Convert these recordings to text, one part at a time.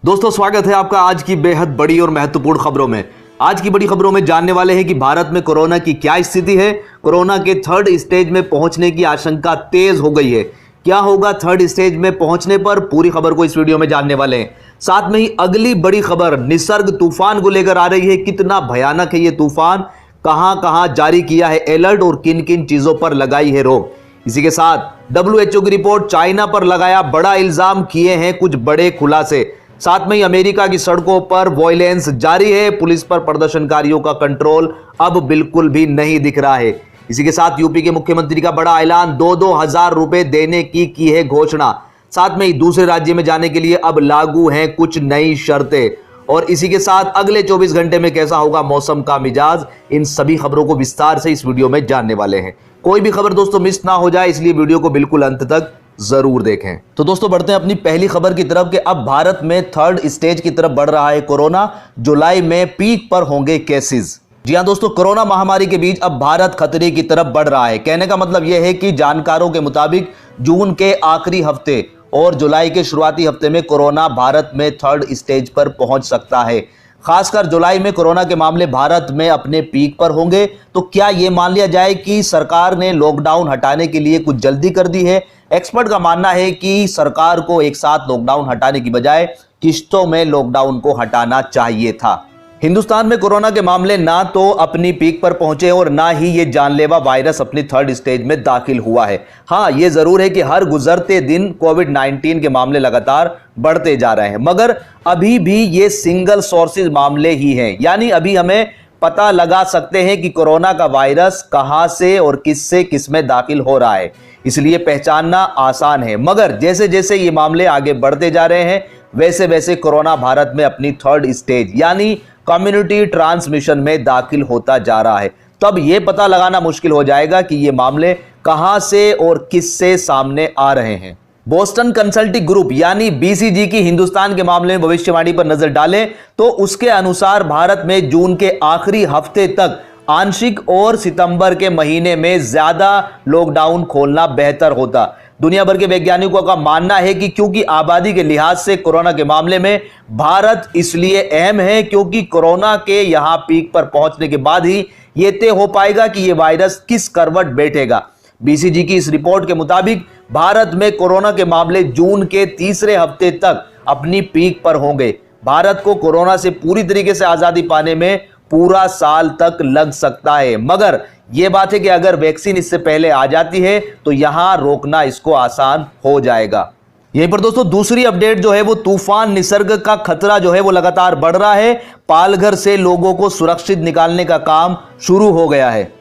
दोस्तों स्वागत है आपका आज की बेहद बड़ी और महत्वपूर्ण खबरों में। आज की बड़ी खबरों में जानने वाले हैं कि भारत में कोरोना की क्या स्थिति है। कोरोना के थर्ड स्टेज में पहुंचने की आशंका तेज हो गई है। क्या होगा थर्ड स्टेज में पहुंचने पर, पूरी खबर को इस वीडियो में जानने वाले हैं। साथ में ही अगली बड़ी खबर निसर्ग तूफान को लेकर आ रही है। कितना भयानक है ये तूफान, कहां कहां जारी किया है अलर्ट और किन किन चीजों पर लगाई है रोक। इसी के साथ WHO की रिपोर्ट, चाइना पर लगाया बड़ा इल्जाम, किए हैं कुछ बड़े खुलासे। साथ में ही अमेरिका की सड़कों पर वायलेंस जारी है। पुलिस पर प्रदर्शनकारियों का कंट्रोल अब बिल्कुल भी नहीं दिख रहा है। इसी के साथ यूपी के मुख्यमंत्री का बड़ा ऐलान, 2-2 हजार रुपए देने की है घोषणा। साथ में ही दूसरे राज्य में जाने के लिए अब लागू हैं कुछ नई शर्तें। और इसी के साथ अगले 24 घंटे में कैसा होगा मौसम का मिजाज, इन सभी खबरों को विस्तार से इस वीडियो में जानने वाले हैं। कोई भी खबर दोस्तों मिस ना हो जाए, इसलिए वीडियो को बिल्कुल अंत तक जरूर देखें। तो दोस्तों बढ़ते हैं अपनी पहली खबर की तरफ कि अब भारत में थर्ड स्टेज की तरफ बढ़ रहा है कोरोना। जुलाई में पीक पर होंगे केसेस। जी हां दोस्तों, कोरोना महामारी के बीच अब भारत खतरे की तरफ बढ़ रहा है। कहने का मतलब यह है कि जानकारों के मुताबिक जून के आखिरी हफ्ते और जुलाई के शुरुआती हफ्ते में कोरोना भारत में थर्ड स्टेज पर पहुंच सकता है। खासकर जुलाई में कोरोना के मामले भारत में अपने पीक पर होंगे। तो क्या यह मान लिया जाए कि सरकार ने लॉकडाउन हटाने के लिए कुछ जल्दी कर दी है? एक्सपर्ट का मानना है कि सरकार को एक साथ लॉकडाउन हटाने की बजाय किश्तों में लॉकडाउन को हटाना चाहिए था। हिंदुस्तान में कोरोना के मामले ना तो अपनी पीक पर पहुंचे और ना ही ये जानलेवा वायरस अपनी थर्ड स्टेज में दाखिल हुआ है। हां, ये जरूर है कि हर गुजरते दिन कोविड-19 के मामले लगातार बढ़ते जा रहे हैं, मगर अभी भी ये सिंगल सोर्सेज मामले ही हैं। यानी अभी हमें पता लगा सकते हैं कि कोरोना का वायरस कहां से और किससे किसमें दाखिल हो रहा है, इसलिए पहचानना आसान है। मगर जैसे जैसे ये मामले आगे बढ़ते जा रहे हैं, वैसे वैसे कोरोना भारत में अपनी थर्ड स्टेज यानी कम्युनिटी ट्रांसमिशन में दाखिल होता जा रहा है। तब यह पता लगाना मुश्किल हो जाएगा कि ये मामले कहां से और किससे सामने आ रहे हैं। बोस्टन कंसल्टिंग ग्रुप यानी BCG की हिंदुस्तान के मामले में भविष्यवाणी पर नजर डालें तो उसके अनुसार भारत में जून के आखिरी हफ्ते तक आंशिक और सितंबर के महीने में ज्यादा लॉकडाउन खोलना बेहतर होता। दुनिया भर के वैज्ञानिकों का मानना है कि क्योंकि आबादी के लिहाज से कोरोना के मामले में भारत इसलिए अहम है क्योंकि कोरोना के यहां पीक पर पहुंचने के बाद ही यह तय हो पाएगा कि यह वायरस किस करवट बैठेगा। BCG की इस रिपोर्ट के मुताबिक भारत में कोरोना के मामले जून के तीसरे हफ्ते तक अपनी पीक पर होंगे। भारत को कोरोना से पूरी तरीके से आजादी पाने में पूरा साल तक लग सकता है, मगर यह बात है कि अगर वैक्सीन इससे पहले आ जाती है तो यहां रोकना इसको आसान हो जाएगा। यहीं पर दोस्तों दूसरी अपडेट जो है वो तूफान निसर्ग का खतरा जो है वो लगातार बढ़ रहा है। पालघर से लोगों को सुरक्षित निकालने का काम शुरू हो गया है।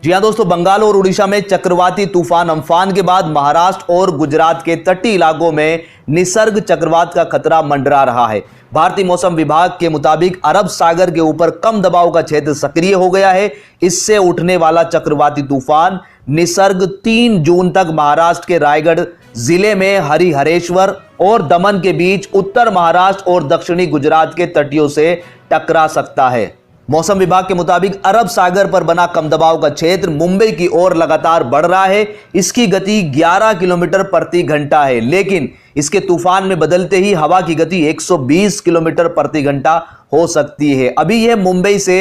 जी हां दोस्तों, बंगाल और उड़ीसा में चक्रवाती तूफान अम्फान के बाद महाराष्ट्र और गुजरात के तटीय इलाकों में निसर्ग चक्रवात का खतरा मंडरा रहा है। भारतीय मौसम विभाग के मुताबिक अरब सागर के ऊपर कम दबाव का क्षेत्र सक्रिय हो गया है। इससे उठने वाला चक्रवाती तूफान निसर्ग 3 जून तक महाराष्ट्र के रायगढ़ जिले में हरिहरेश्वर और दमन के बीच उत्तर महाराष्ट्र और दक्षिणी गुजरात के तटियों से टकरा सकता है। मौसम विभाग के मुताबिक अरब सागर पर बना कम दबाव का क्षेत्र मुंबई की ओर लगातार बढ़ रहा है। इसकी गति 11 किलोमीटर प्रति घंटा है, लेकिन इसके तूफान में बदलते ही हवा की गति 120 किलोमीटर प्रति घंटा हो सकती है। अभी यह मुंबई से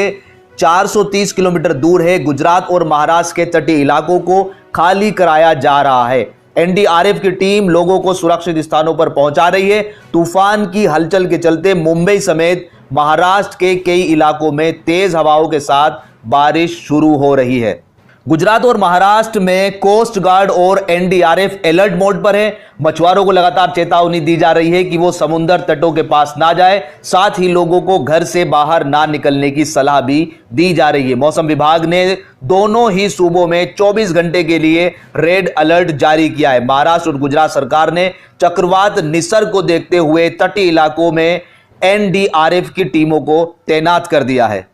430 किलोमीटर दूर है। गुजरात और महाराष्ट्र के तटीय इलाकों को खाली कराया जा रहा है। NDRF की टीम लोगों को सुरक्षित स्थानों पर पहुंचा रही है। तूफान की हलचल के चलते मुंबई समेत महाराष्ट्र के कई इलाकों में तेज हवाओं के साथ बारिश शुरू हो रही है। गुजरात और महाराष्ट्र में कोस्ट गार्ड और NDRF अलर्ट मोड पर है। मछुआरों को लगातार चेतावनी दी जा रही है कि वो समुद्र तटों के पास ना जाए। साथ ही लोगों को घर से बाहर ना निकलने की सलाह भी दी जा रही है। मौसम विभाग ने दोनों ही सूबों में 24 घंटे के लिए रेड अलर्ट जारी किया है। महाराष्ट्र और गुजरात सरकार ने चक्रवात निसर्ग को देखते हुए तटीय इलाकों में NDRF की टीमों को तैनात कर दिया है।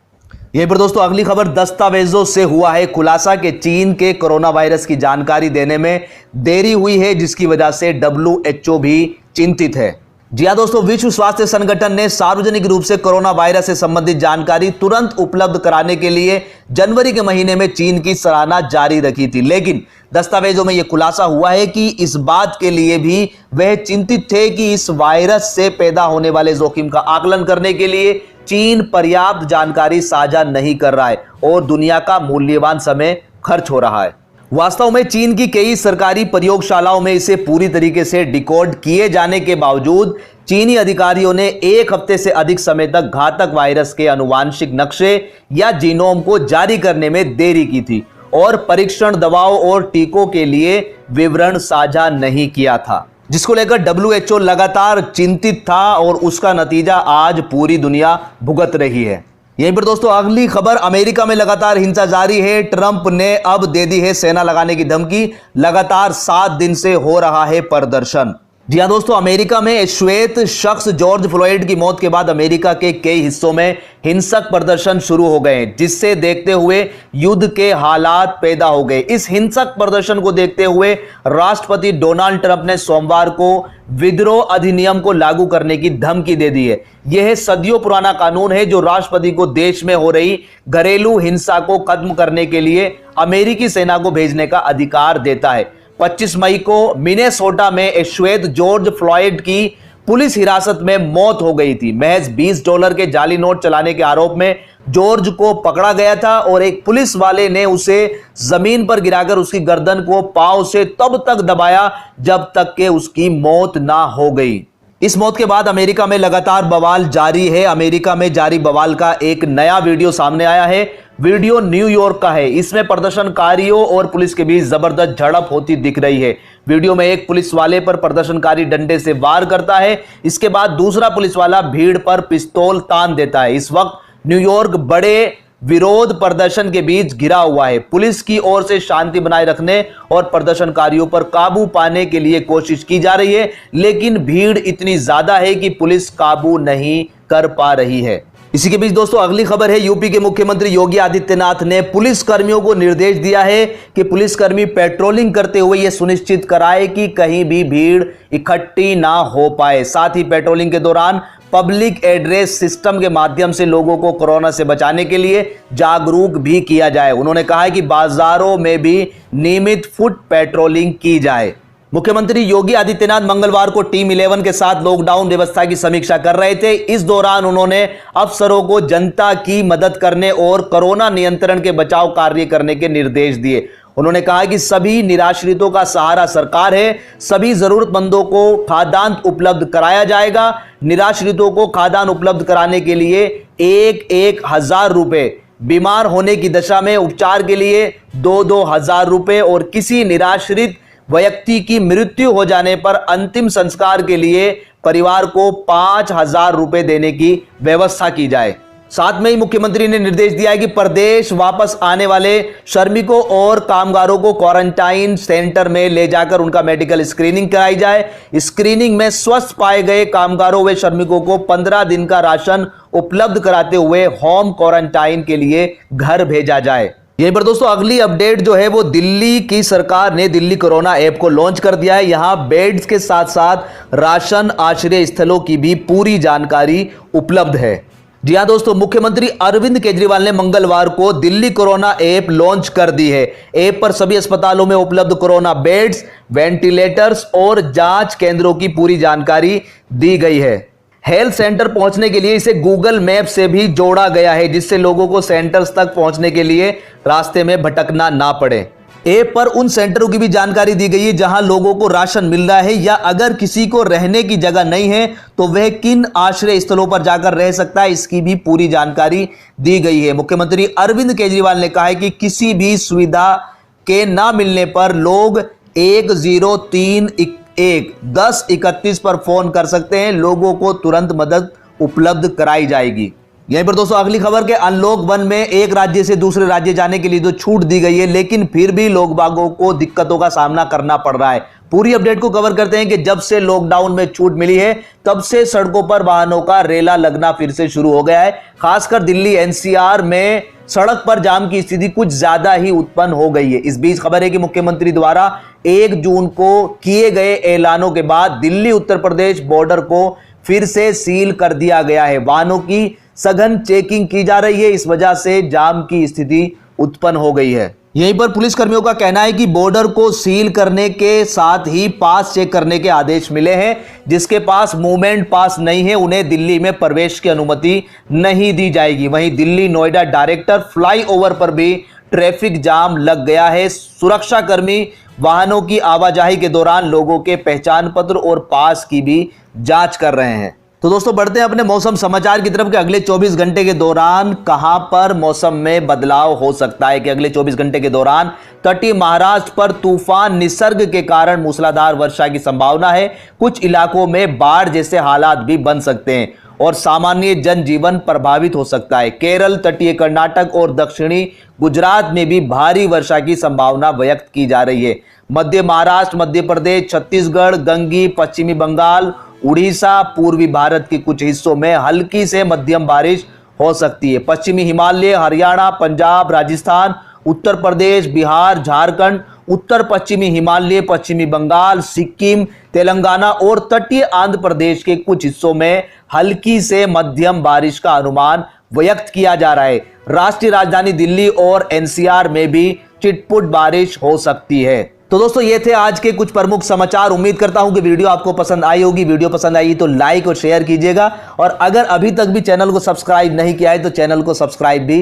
यहीं पर दोस्तों अगली खबर, दस्तावेजों से हुआ है खुलासा कि चीन के कोरोना वायरस की जानकारी देने में देरी हुई है, जिसकी वजह से WHO भी चिंतित है। जी हाँ दोस्तों, विश्व स्वास्थ्य संगठन ने सार्वजनिक रूप से कोरोना वायरस से संबंधित जानकारी तुरंत उपलब्ध कराने के लिए जनवरी के महीने में चीन की सराहना जारी रखी थी। लेकिन दस्तावेजों में यह खुलासा हुआ है कि इस बात के लिए भी वह चिंतित थे कि इस वायरस से पैदा होने वाले जोखिम का आकलन करने के लिए चीन पर्याप्त जानकारी साझा नहीं कर रहा है और दुनिया का मूल्यवान समय खर्च हो रहा है। वास्तव में चीन की कई सरकारी प्रयोगशालाओं में इसे पूरी तरीके से डिकोड किए जाने के बावजूद चीनी अधिकारियों ने एक हफ्ते से अधिक समय तक घातक वायरस के आनुवांशिक नक्शे या जीनोम को जारी करने में देरी की थी और परीक्षण दवाओं और टीकों के लिए विवरण साझा नहीं किया था, जिसको लेकर WHO लगातार चिंतित था और उसका नतीजा आज पूरी दुनिया भुगत रही है। यहीं पर दोस्तों अगली खबर, अमेरिका में लगातार हिंसा जारी है। ट्रंप ने अब दे दी है सेना लगाने की धमकी। लगातार 7 दिन से हो रहा है प्रदर्शन। जी हाँ दोस्तों, अमेरिका में श्वेत शख्स जॉर्ज फ्लॉयड की मौत के बाद अमेरिका के कई हिस्सों में हिंसक प्रदर्शन शुरू हो गए, जिससे देखते हुए युद्ध के हालात पैदा हो गए। इस हिंसक प्रदर्शन को देखते हुए राष्ट्रपति डोनाल्ड ट्रंप ने सोमवार को विद्रोह अधिनियम को लागू करने की धमकी दे दी है। यह सदियों पुराना कानून है जो राष्ट्रपति को देश में हो रही घरेलू हिंसा को खत्म करने के लिए अमेरिकी सेना को भेजने का अधिकार देता है। 25 मई को मिनेसोटा में श्वेत जॉर्ज फ्लॉयड की पुलिस हिरासत में मौत हो गई थी। महज $20 के जाली नोट चलाने के आरोप में जॉर्ज को पकड़ा गया था और एक पुलिस वाले ने उसे जमीन पर गिराकर उसकी गर्दन को पांव से तब तक दबाया जब तक कि उसकी मौत ना हो गई। इस मौत के बाद अमेरिका में लगातार बवाल जारी है। अमेरिका में जारी बवाल का एक नया वीडियो सामने आया है। वीडियो न्यूयॉर्क का है। इसमें प्रदर्शनकारियों और पुलिस के बीच जबरदस्त झड़प होती दिख रही है। वीडियो में एक पुलिस वाले पर प्रदर्शनकारी डंडे से वार करता है। इसके बाद दूसरा पुलिस वाला भीड़ पर पिस्तौल तान देता है। इस वक्त न्यूयॉर्क बड़े विरोध प्रदर्शन के बीच घिरा हुआ है। पुलिस की ओर से शांति बनाए रखने और प्रदर्शनकारियों पर काबू पाने के लिए कोशिश की जा रही है, लेकिन भीड़ इतनी ज्यादा है कि पुलिस काबू नहीं कर पा रही है। इसी के बीच दोस्तों अगली खबर है, यूपी के मुख्यमंत्री योगी आदित्यनाथ ने पुलिस कर्मियों को निर्देश दिया है कि पुलिसकर्मी पेट्रोलिंग करते हुए यह सुनिश्चित कराए कि कहीं भी भीड़ इकट्ठी ना हो पाए। साथ ही पेट्रोलिंग के दौरान पब्लिक एड्रेस सिस्टम के माध्यम से लोगों को कोरोना से बचाने के लिए जागरूक भी किया जाए। उन्होंने कहा है कि बाजारों में भी नियमित फुट पेट्रोलिंग की जाए। मुख्यमंत्री योगी आदित्यनाथ मंगलवार को टीम 11 के साथ लॉकडाउन व्यवस्था की समीक्षा कर रहे थे। इस दौरान उन्होंने अफसरों को जनता की मदद करने और कोरोना नियंत्रण के बचाव कार्य करने के निर्देश दिए। उन्होंने कहा कि सभी निराश्रितों का सहारा सरकार है। सभी जरूरतमंदों को खाद्यान्न उपलब्ध कराया जाएगा। निराश्रितों को खाद्यान्न उपलब्ध कराने के लिए 1,000 रुपए, बीमार होने की दशा में उपचार के लिए 2,000 रुपए और किसी निराश्रित व्यक्ति की मृत्यु हो जाने पर अंतिम संस्कार के लिए परिवार को 5,000 रुपए देने की व्यवस्था की जाए। साथ में ही मुख्यमंत्री ने निर्देश दिया है कि प्रदेश वापस आने वाले श्रमिकों और कामगारों को क्वारंटाइन सेंटर में ले जाकर उनका मेडिकल स्क्रीनिंग कराई जाए। स्क्रीनिंग में स्वस्थ पाए गए कामगारों व श्रमिकों को 15 दिन का राशन उपलब्ध कराते हुए होम क्वारंटाइन के लिए घर भेजा जाए। यहीं पर दोस्तों अगली अपडेट जो है वो दिल्ली की सरकार ने दिल्ली कोरोना ऐप को लॉन्च कर दिया है। यहां बेड्स के साथ साथ राशन आश्रय स्थलों की भी पूरी जानकारी उपलब्ध है। जी हां दोस्तों, मुख्यमंत्री अरविंद केजरीवाल ने मंगलवार को दिल्ली कोरोना ऐप लॉन्च कर दी है। ऐप पर सभी अस्पतालों में उपलब्ध कोरोना बेड्स, वेंटिलेटर्स और जांच केंद्रों की पूरी जानकारी दी गई है। हेल्थ सेंटर पहुंचने के लिए इसे गूगल मैप से भी जोड़ा गया है, जिससे लोगों को सेंटर्स तक पहुंचने के लिए रास्ते में भटकना ना पड़े। ऐप पर उन सेंटरों की भी जानकारी दी गई है जहां लोगों को राशन मिल रहा है, या अगर किसी को रहने की जगह नहीं है तो वह किन आश्रय स्थलों पर जाकर रह सकता है, इसकी भी पूरी जानकारी दी गई है। मुख्यमंत्री अरविंद केजरीवाल ने कहा है कि किसी भी सुविधा के ना मिलने पर लोग 103-1031 पर फोन कर सकते हैं। लोगों को तुरंत मदद उपलब्ध कराई जाएगी। यहीं पर दोस्तों अगली खबर के अनलॉक 1 में एक राज्य से दूसरे राज्य जाने के लिए तो छूट दी गई है, लेकिन फिर भी लोग बागों को दिक्कतों का सामना करना पड़ रहा है। पूरी अपडेट को कवर करते हैं कि जब से लॉकडाउन में छूट मिली है तब से सड़कों पर वाहनों का रेला लगना फिर से शुरू हो गया है। खासकर दिल्ली एनसीआर में सड़क पर जाम की स्थिति कुछ ज्यादा ही उत्पन्न हो गई है। इस बीच खबर है कि मुख्यमंत्री द्वारा 1 जून को किए गए ऐलानों के बाद दिल्ली उत्तर प्रदेश बॉर्डर को फिर से सील कर दिया गया है। वाहनों की सघन चेकिंग की जा रही है, इस वजह से जाम की स्थिति उत्पन्न हो गई है। यहीं पर पुलिस कर्मियों का कहना है कि बॉर्डर को सील करने के साथ ही पास चेक करने के आदेश मिले हैं। जिसके पास मूवमेंट पास नहीं है उन्हें दिल्ली में प्रवेश की अनुमति नहीं दी जाएगी। वहीं दिल्ली नोएडा डायरेक्टर फ्लाईओवर पर भी ट्रैफिक जाम लग गया है। सुरक्षा कर्मी वाहनों की आवाजाही के दौरान लोगों के पहचान पत्र और पास की भी जांच कर रहे हैं। तो दोस्तों बढ़ते हैं अपने मौसम समाचार की तरफ कि अगले 24 घंटे के दौरान कहां पर मौसम में बदलाव हो सकता है। कि अगले 24 घंटे के दौरान तटीय महाराष्ट्र पर तूफान निसर्ग के कारण मूसलाधार वर्षा की संभावना है। कुछ इलाकों में बाढ़ जैसे हालात भी बन सकते हैं और सामान्य जनजीवन प्रभावित हो सकता है। केरल, तटीय कर्नाटक और दक्षिणी गुजरात में भी भारी वर्षा की संभावना व्यक्त की जा रही है। मध्य महाराष्ट्र, मध्य प्रदेश, छत्तीसगढ़, गंगी, पश्चिमी बंगाल, उड़ीसा, पूर्वी भारत के कुछ हिस्सों में हल्की से मध्यम बारिश हो सकती है। पश्चिमी हिमालय, हरियाणा, पंजाब, राजस्थान, उत्तर प्रदेश, बिहार, झारखंड, उत्तर पश्चिमी हिमालय, पश्चिमी बंगाल, सिक्किम, तेलंगाना और तटीय आंध्र प्रदेश के कुछ हिस्सों में हल्की से मध्यम बारिश का अनुमान व्यक्त किया जा रहा है। राष्ट्रीय राजधानी दिल्ली और एनसीआर में भी चिटपुट बारिश हो सकती है। तो दोस्तों ये थे आज के कुछ प्रमुख समाचार। उम्मीद करता हूं कि वीडियो आपको पसंद आई होगी। वीडियो पसंद आई तो लाइक और शेयर कीजिएगा और अगर अभी तक भी चैनल को सब्सक्राइब नहीं किया है तो चैनल को सब्सक्राइब भी